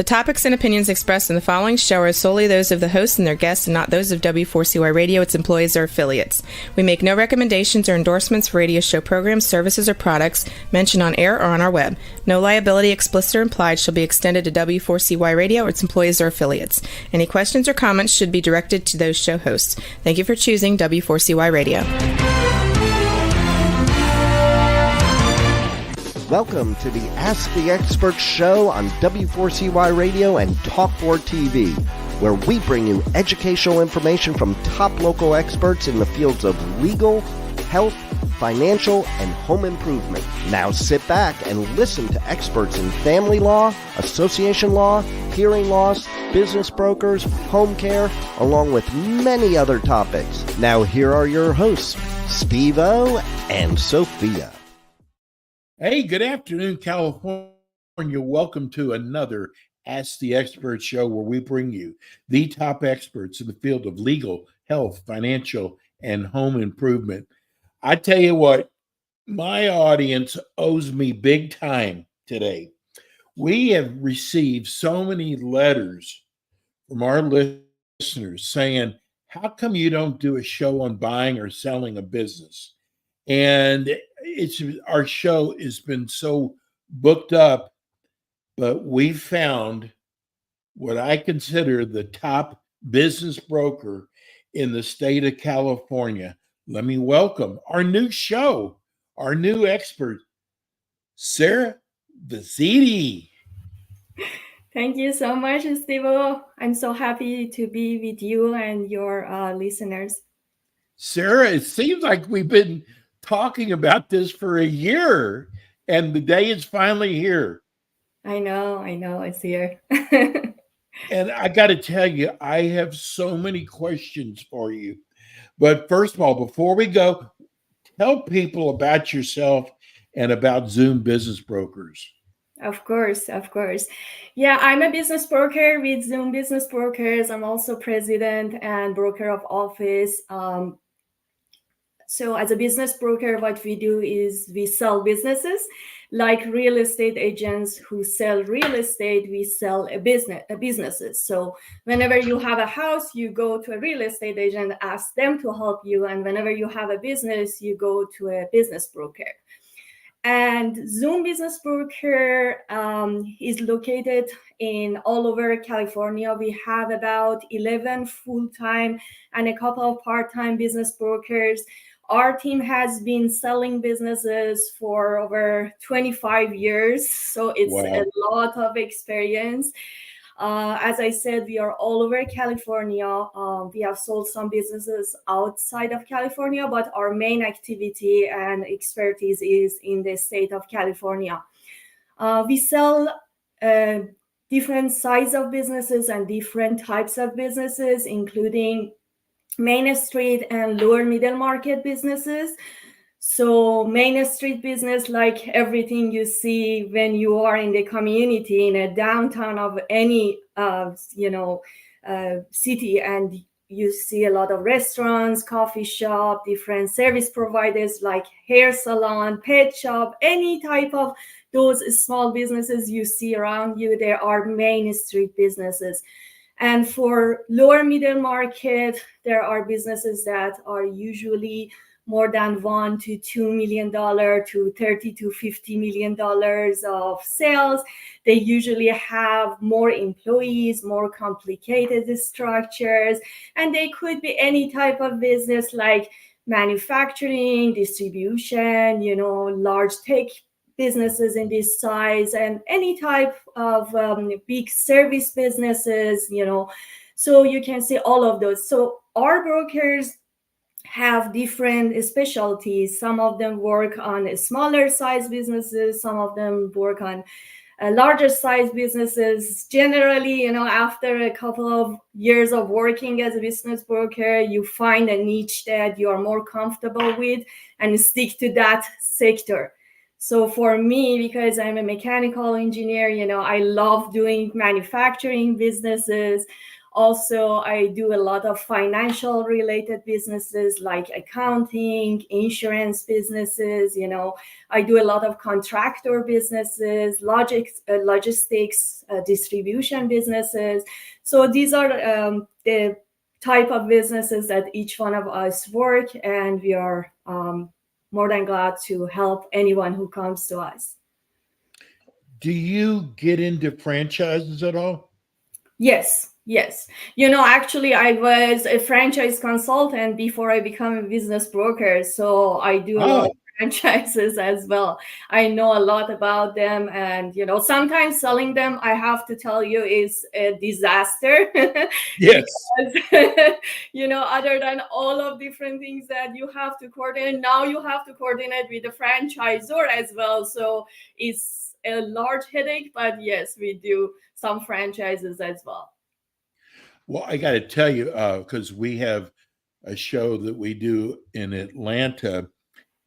The topics and opinions expressed in the following show are solely those of the host and their guests and not those of W4CY Radio, its employees, or affiliates. We make no recommendations or endorsements for radio show programs, services, or products mentioned on air or on our web. No liability, explicit or implied, shall be extended to W4CY Radio, its employees, or affiliates. Any questions or comments should be directed to those show hosts. Thank you for choosing W4CY Radio. Welcome to the Ask the Expert show on W4CY Radio and Talkboard TV, where we bring you educational information from top local experts in the fields of legal, health, financial, and home improvement. Now sit back and listen to experts in family law, association law, hearing loss, business brokers, home care, along with many other topics. Now here are your hosts, Steve-O and Sophia. Hey, good afternoon, California. Welcome to another Ask the Expert show where we bring you the top experts in the field of legal, health, financial, and home improvement. I tell you what, my audience owes me big time today. We have received so many letters from our listeners saying, how come you don't do a show on buying or selling a business? And our show has been so booked up, but we found what I consider the top business broker in the state of California. Let me welcome our new show, our new expert, Sarah Vazidi. Thank you so much, Steve-O. I'm so happy to be with you and your listeners. Sarah, it seems like we've been talking about this for a year, and the day is finally here. I know, it's here. And I got to tell you, I have so many questions for you. But first of all, before we go, tell people about yourself and about Zoom Business Brokers. Of course. Yeah, I'm a business broker with Zoom Business Brokers. I'm also president and broker of office. So as a business broker, what we do is we sell businesses like real estate agents who sell real estate. We sell businesses. So whenever you have a house, you go to a real estate agent, ask them to help you. And whenever you have a business, you go to a business broker. And Zoom Business Broker is located in all over California. We have about 11 full-time and a couple of part-time business brokers. Our team has been selling businesses for over 25 years, so it's a lot of experience. As I said, we are all over California. We have sold some businesses outside of California, but our main activity and expertise is in the state of California. We sell different sizes of businesses and different types of businesses, including Main Street and lower middle market businesses. So Main Street business, like everything you see when you are in the community in a downtown of any city, and you see a lot of restaurants, coffee shop, different service providers like hair salon, pet shop, any type of those small businesses you see around you, there are Main Street businesses. And for lower middle market, there are businesses that are usually more than $1 to $2 million to $30 to $50 million of sales. They usually have more employees, more complicated structures, and they could be any type of business like manufacturing, distribution, large tech businesses in this size, and any type of big service businesses, so you can see all of those. So our brokers have different specialties. Some of them work on smaller size businesses, some of them work on larger size businesses. Generally, after a couple of years of working as a business broker, you find a niche that you are more comfortable with and stick to that sector. So for me, because I'm a mechanical engineer, I love doing manufacturing businesses. Also, I do a lot of financial related businesses like accounting, insurance businesses. I do a lot of contractor businesses, logistics, distribution businesses. So these are the type of businesses that each one of us work, and we are more than glad to help anyone who comes to us. Do you get into franchises at all? Yes. Actually, I was a franchise consultant before I became a business broker. So I do a lot of franchises as well. I know a lot about them. And, sometimes selling them, I have to tell you, is a disaster. Yes. Because, other than all of different things that you have to coordinate, now you have to coordinate with the franchisor as well. So it's a large headache. But yes, we do some franchises as well. Well, I got to tell you, because we have a show that we do in Atlanta,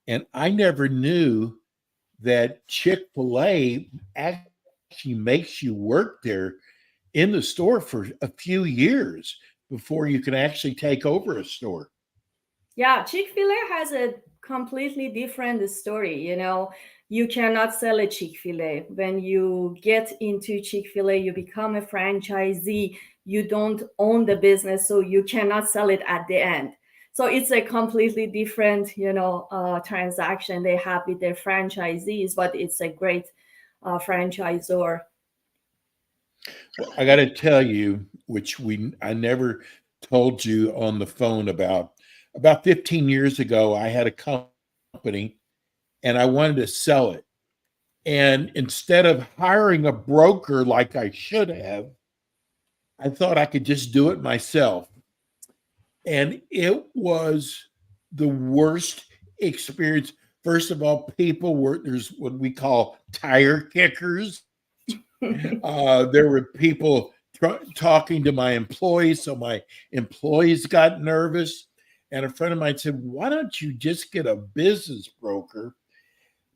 and I never knew that Chick-fil-A actually makes you work there in the store for a few years before you can actually take over a store. Yeah, Chick-fil-A has a completely different story. You cannot sell a Chick-fil-A. When you get into Chick-fil-A, you become a franchisee. You don't own the business, so you cannot sell it at the end. So it's a completely different, transaction they have with their franchisees, but it's a great franchisor. Well, I got to tell you, which I never told you on the phone about 15 years ago, I had a company and I wanted to sell it. And instead of hiring a broker like I should have, I thought I could just do it myself. And it was the worst experience. First of all, there's what we call tire kickers. There were people talking to my employees, so my employees got nervous. And a friend of mine said, "Why don't you just get a business broker?"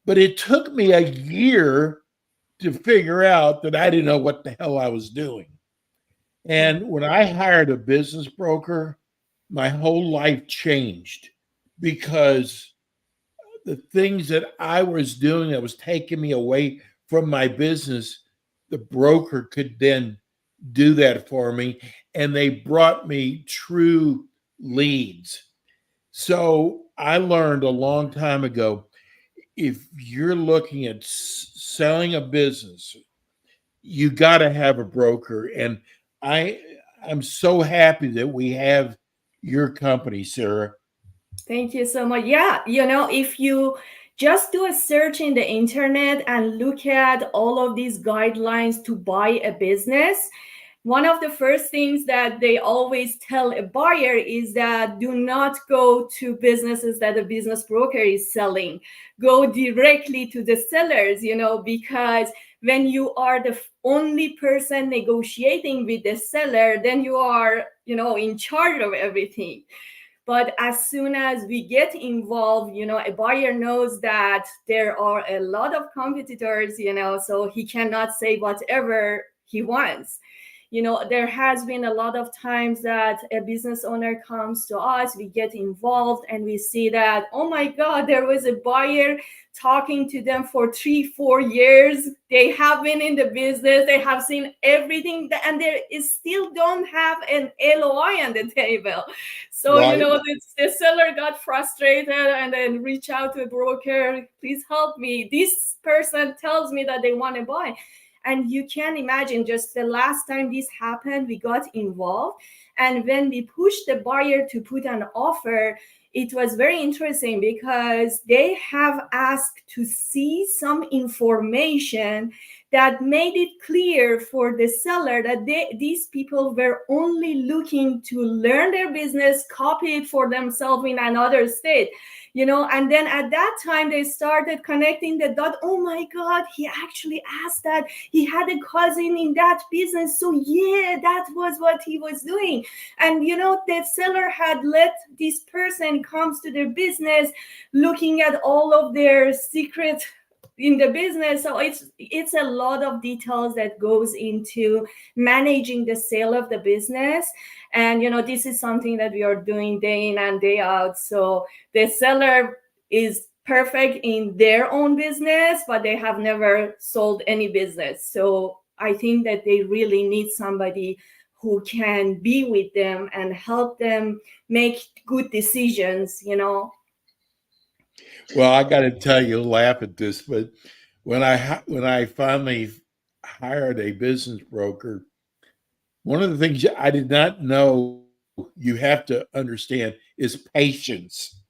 But it took me a year to figure out that I didn't know what the hell I was doing. And when I hired a business broker, my whole life changed, because the things that I was doing that was taking me away from my business, the broker could then do that for me. And they brought me true leads. So I learned a long time ago, if you're looking at selling a business, you got to have a broker. And I'm so happy that we have your company, Sarah. Thank you so much. Yeah, if you just do a search in the internet and look at all of these guidelines to buy a business, one of the first things that they always tell a buyer is that do not go to businesses that a business broker is selling. Go directly to the sellers, because when you are the only person negotiating with the seller, then you are, in charge of everything. But as soon as we get involved, a buyer knows that there are a lot of competitors, so he cannot say whatever he wants. There has been a lot of times that a business owner comes to us, we get involved, and we see that, oh my God, there was a buyer talking to them for 3-4 years. They have been in the business, they have seen everything, and they still don't have an LOI on the table. So, right. The seller got frustrated and then reach out to a broker, please help me. This person tells me that they want to buy. And you can imagine, just the last time this happened, we got involved. And when we pushed the buyer to put an offer, it was very interesting because they have asked to see some information that made it clear for the seller that these people were only looking to learn their business, copy it for themselves in another state. And then at that time, they started connecting the dot. Oh my God, he actually asked that. He had a cousin in that business. So yeah, that was what he was doing. And, the seller had let this person comes to their business looking at all of their secret in the business. So it's a lot of details that goes into managing the sale of the business. And this is something that we are doing day in and day out. So the seller is perfect in their own business, but they have never sold any business. So I think that they really need somebody who can be with them and help them make good decisions. Well, I got to tell you, laugh at this, but when I finally hired a business broker, one of the things I did not know you have to understand is patience.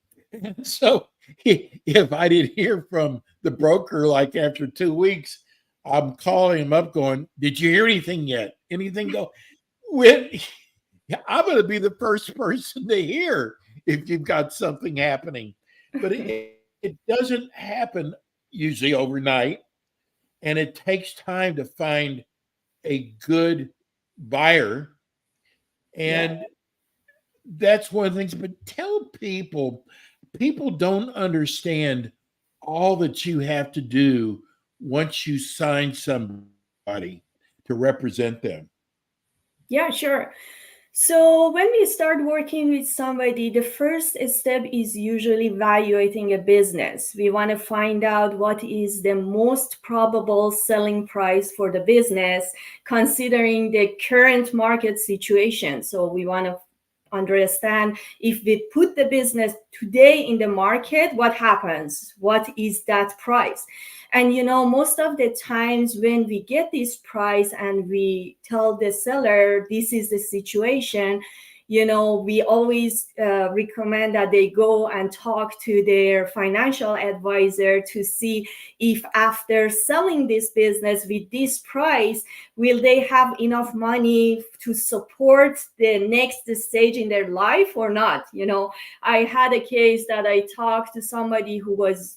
So if I didn't hear from the broker like after 2 weeks, I'm calling him up going, "Did you hear anything yet? Anything go?" When I'm going to be the first person to hear if you've got something happening. But it doesn't happen usually overnight, and it takes time to find a good buyer. And that's one of the things. But tell people don't understand all that you have to do once you sign somebody to represent them. Yeah, sure. So when we start working with somebody, the first step is usually evaluating a business. We want to find out what is the most probable selling price for the business, considering the current market situation. So we want to understand, if we put the business today in the market, what happens? What is that price? And most of the times when we get this price and we tell the seller this is the situation, we always recommend that they go and talk to their financial advisor to see if after selling this business with this price, will they have enough money to support the next stage in their life or not. I had a case that I talked to somebody who was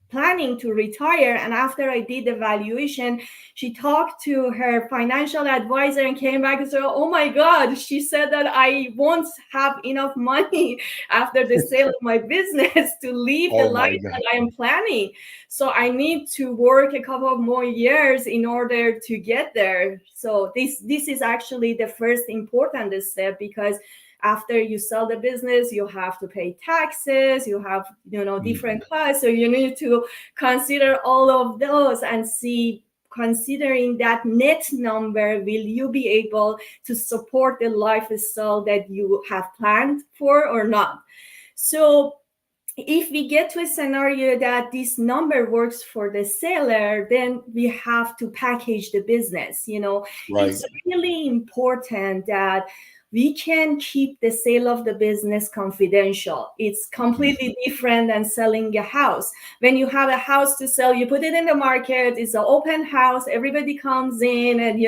planning to retire, and after I did the valuation, she talked to her financial advisor and came back and said, "Oh my God," she said, "that I won't have enough money after the sale of my business to live the life that I am planning. So I need to work a couple of more years in order to get there." So this is actually the first important step, because after you sell the business, you have to pay taxes, you have, different costs. So you need to consider all of those and see, considering that net number, will you be able to support the lifestyle that you have planned for or not? So if we get to a scenario that this number works for the seller, then we have to package the business. Right. It's really important that we can keep the sale of the business confidential. It's completely different than selling a house. When you have a house to sell, you put it in the market, it's an open house, everybody comes in, and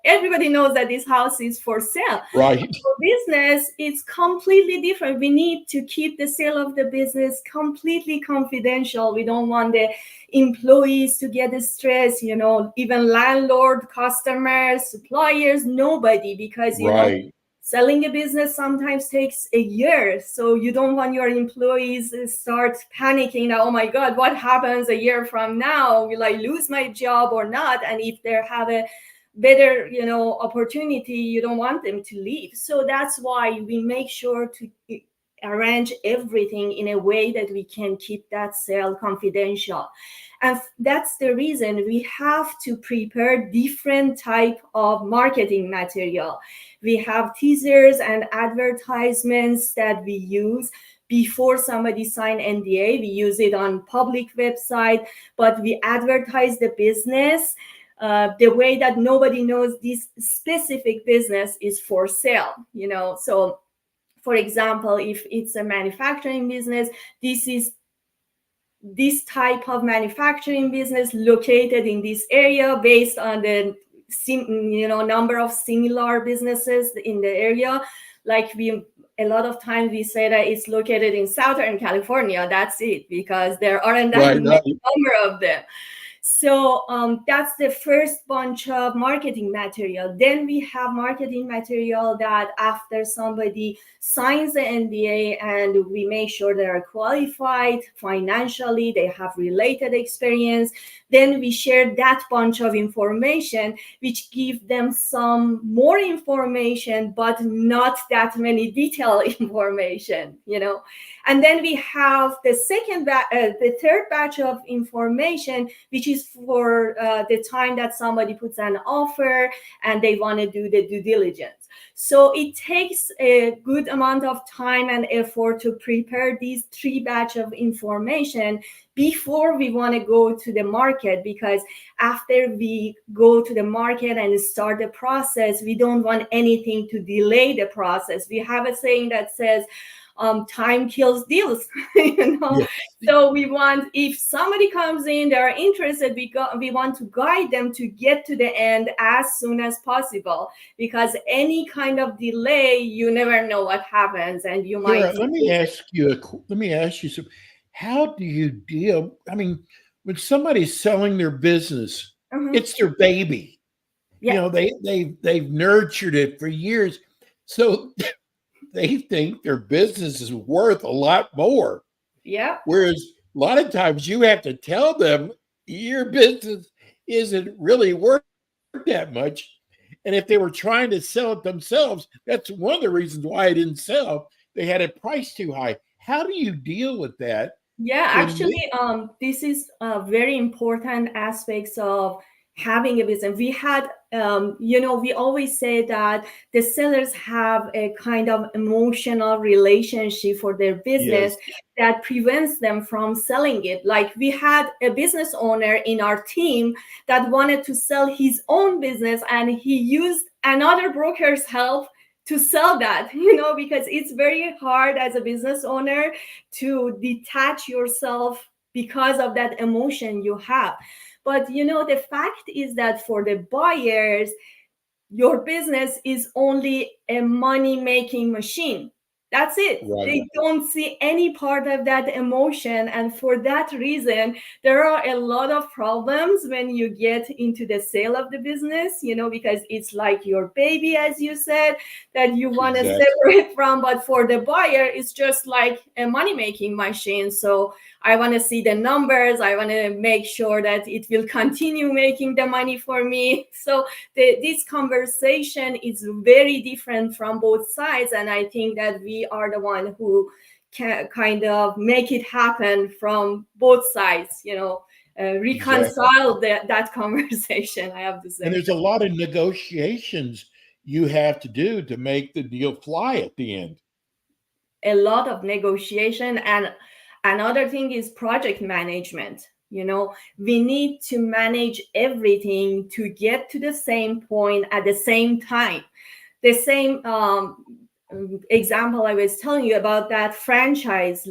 everybody knows that this house is for sale. Right. For business, it's completely different. We need to keep the sale of the business completely confidential. We don't want the employees to get stressed, even landlord, customers, suppliers, nobody, because selling a business sometimes takes a year. So you don't want your employees start panicking that, "Oh my God, what happens a year from now? Will I lose my job or not?" And if they have a better, opportunity, you don't want them to leave. So that's why we make sure to arrange everything in a way that we can keep that sale confidential. And that's the reason we have to prepare different type of marketing material. We have teasers and advertisements that we use before somebody sign NDA. We use it on public website, but we advertise the business the way that nobody knows this specific business is for sale. So for example, if it's a manufacturing business, this is this type of manufacturing business located in this area based on the number of similar businesses in the area. Like a lot of times we say that it's located in Southern California. That's it, because there aren't that many number of them. So that's the first bunch of marketing material. Then we have marketing material that after somebody signs the NDA and we make sure they are qualified financially, they have related experience, then we share that bunch of information, which give them some more information, but not that many detailed information, And then we have the third batch of information, which is for the time that somebody puts an offer and they want to do the due diligence. So it takes a good amount of time and effort to prepare these three batch of information before we want to go to the market, because after we go to the market and start the process, we don't want anything to delay the process. We have a saying that says, time kills deals, Yes. So we want, if somebody comes in, they're interested, we want to guide them to get to the end as soon as possible, because any kind of delay, you never know what happens, and you might. Sarah, let me ask you something. How do you deal? I mean, when somebody's selling their business, it's their baby. Yeah. They've nurtured it for years, so they think their business is worth a lot more. Yeah. Whereas a lot of times you have to tell them your business isn't really worth that much. And if they were trying to sell it themselves, that's one of the reasons why it didn't sell. They had it priced too high. How do you deal with that? Yeah, actually, this is very important aspects of having a business. We had, we always say that the sellers have a kind of emotional relationship for their business that prevents them from selling it. Like, we had a business owner in our team that wanted to sell his own business, and he used another broker's help to sell that, because it's very hard as a business owner to detach yourself because of that emotion you have. But, the fact is that for the buyers, your business is only a money-making machine. That's it. Right. They don't see any part of that emotion. And for that reason, there are a lot of problems when you get into the sale of the business, because it's like your baby, as you said, that you want to separate from. But for the buyer, it's just like a money-making machine. So I want to see the numbers. I want to make sure that it will continue making the money for me. So this conversation is very different from both sides. And I think that we are the one who can kind of make it happen from both sides, reconcile that conversation, I have to say. And there's a lot of negotiations you have to do to make the deal fly at the end. A lot of negotiation. And another thing is project management. We need to manage everything to get to the same point at the same time. The same example I was telling you about, that franchise,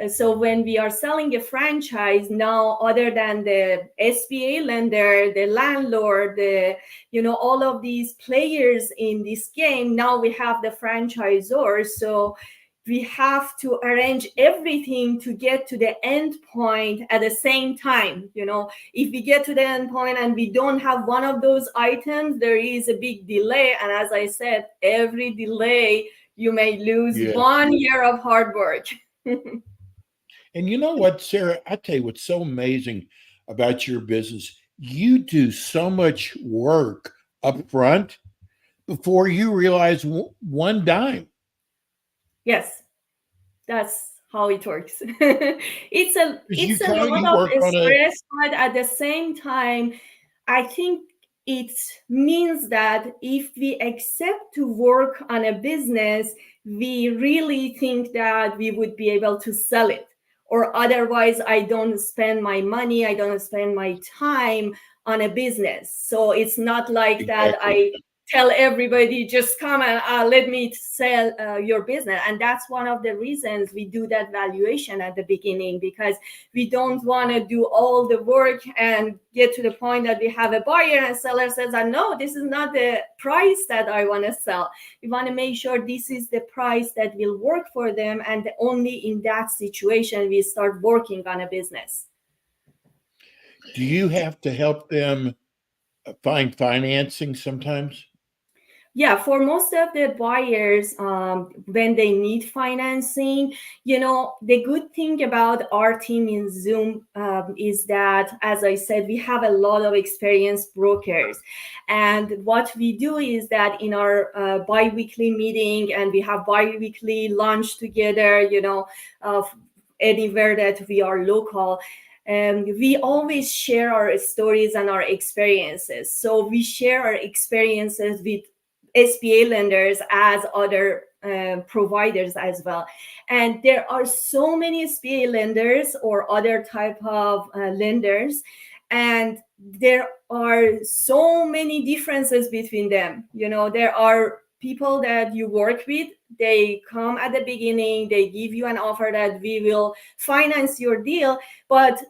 so when we are selling a franchise now, other than the SBA lender, the landlord, all of these players in this game, now we have the franchisor. So we have to arrange everything to get to the end point at the same time. If we get to the end point and we don't have one of those items, there is a big delay. And as I said, every delay, you may lose 1 year of hard work. And you know what, Sarah, I tell you what's so amazing about your business. You do so much work up front before you realize one dime. Yes, that's how it works. It's a lot of stress, but at the same time, I think it means that if we accept to work on a business, we really think that we would be able to sell it. Or otherwise, I don't spend my money, I don't spend my time on a business. So it's not like that I tell everybody, just come and let me sell your business. And that's one of the reasons we do that valuation at the beginning, because we don't want to do all the work and get to the point that we have a buyer and seller says, no, this is not the price that I want to sell. We want to make sure this is the price that will work for them. And only in that situation, we start working on a business. Do you have to help them find financing sometimes? Yeah, for most of the buyers, when they need financing, the good thing about our team in Zoom is that, as I said, we have a lot of experienced brokers. And what we do is that in our bi-weekly meeting, and we have bi-weekly lunch together, anywhere that we are local, we always share our stories and our experiences. So we share our experiences with SBA lenders as other providers as well. And there are so many SBA lenders or other type of lenders, and there are so many differences between them. There are people that you work with, they come at the beginning, they give you an offer that we will finance your deal, but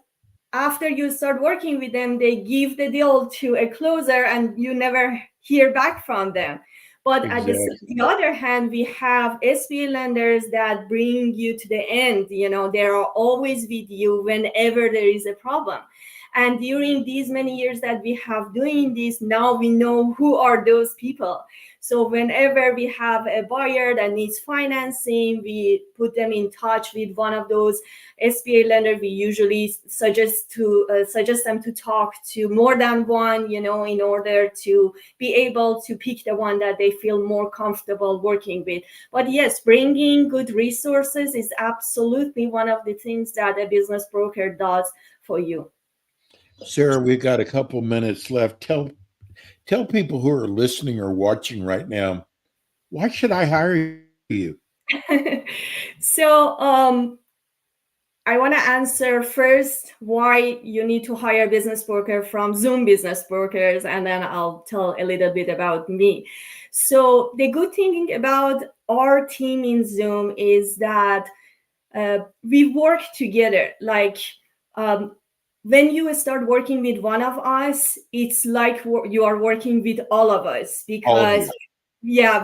after you start working with them, they give the deal to a closer and you never hear back from them. But Exactly. At the other hand, we have SBA lenders that bring you to the end. They are always with you whenever there is a problem. And during these many years that we have doing this, now we know who are those people. So whenever we have a buyer that needs financing, we put them in touch with one of those SBA lenders. We usually suggest them to talk to more than one, in order to be able to pick the one that they feel more comfortable working with. But yes, bringing good resources is absolutely one of the things that a business broker does for you. Sarah, we've got a couple minutes left. Tell people who are listening or watching right now, why should I hire you? So I want to answer first why you need to hire a business broker from Zoom Business Brokers, and then I'll tell a little bit about me. So the good thing about our team in Zoom is that we work together. Like when you start working with one of us, it's like you are working with all of us, because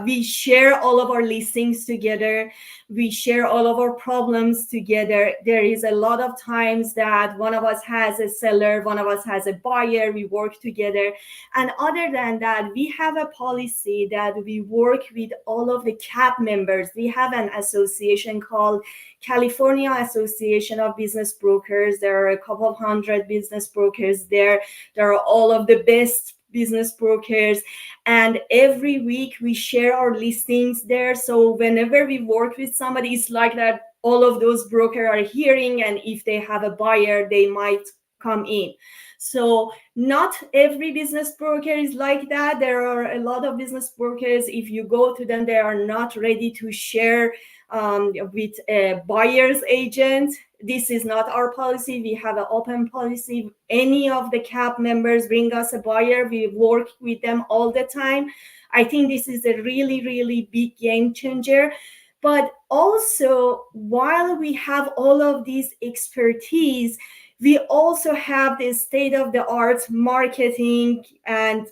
we share all of our listings together. We share all of our problems together. There is a lot of times that one of us has a seller, one of us has a buyer, we work together. And other than that, we have a policy that we work with all of the CAB members. We have an association called California Association of Business Brokers. There are a couple of hundred business brokers there. There are all of the best business brokers, and every week we share our listings there. So whenever we work with somebody, it's like that all of those brokers are hearing, and if they have a buyer, they might come in. So not every business broker is like that. There are a lot of business brokers, if you go to them, they are not ready to share with a buyer's agent. This is not our policy. We have an open policy. Any of the CAB members bring us a buyer, we work with them all the time. I think this is a really, really big game changer. But also, while we have all of these expertise, we also have the state-of-the-art marketing and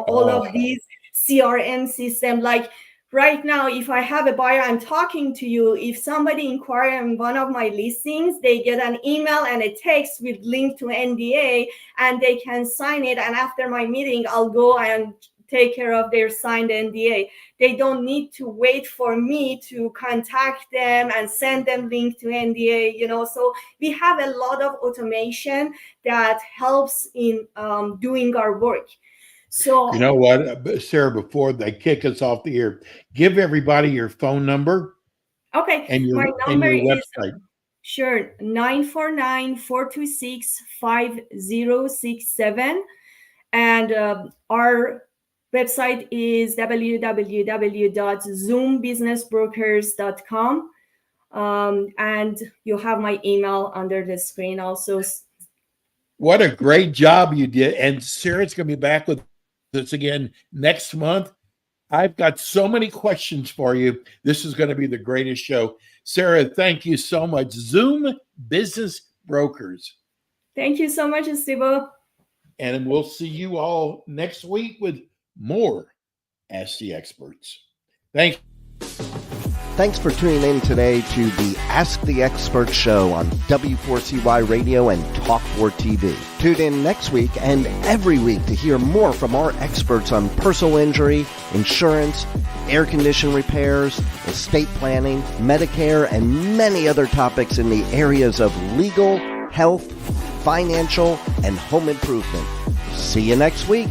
all of these CRM system. Like right now, if I have a buyer, I'm talking to you. If somebody inquires on one of my listings, they get an email and a text with link to NDA, and they can sign it. And after my meeting, I'll go and take care of their signed NDA. They don't need to wait for me to contact them and send them link to NDA. So we have a lot of automation that helps in doing our work. So you know what, Sarah, before they kick us off the air, give everybody your phone number. Okay. And your website. Sure. 949-426-5067. And our website is www.zoombusinessbrokers.com. And you have my email under the screen also. What a great job you did. And Sarah's going to be back with us again next month. I've got so many questions for you. This is going to be the greatest show. Sarah, thank you so much. Zoom Business Brokers. Thank you so much, Esteban. And we'll see you all next week with more Ask the Experts. Thank you. Thanks for tuning in today to the Ask the Expert show on W4CY Radio and Talk4 TV. Tune in next week and every week to hear more from our experts on personal injury, insurance, air condition repairs, estate planning, Medicare, and many other topics in the areas of legal, health, financial, and home improvement. See you next week.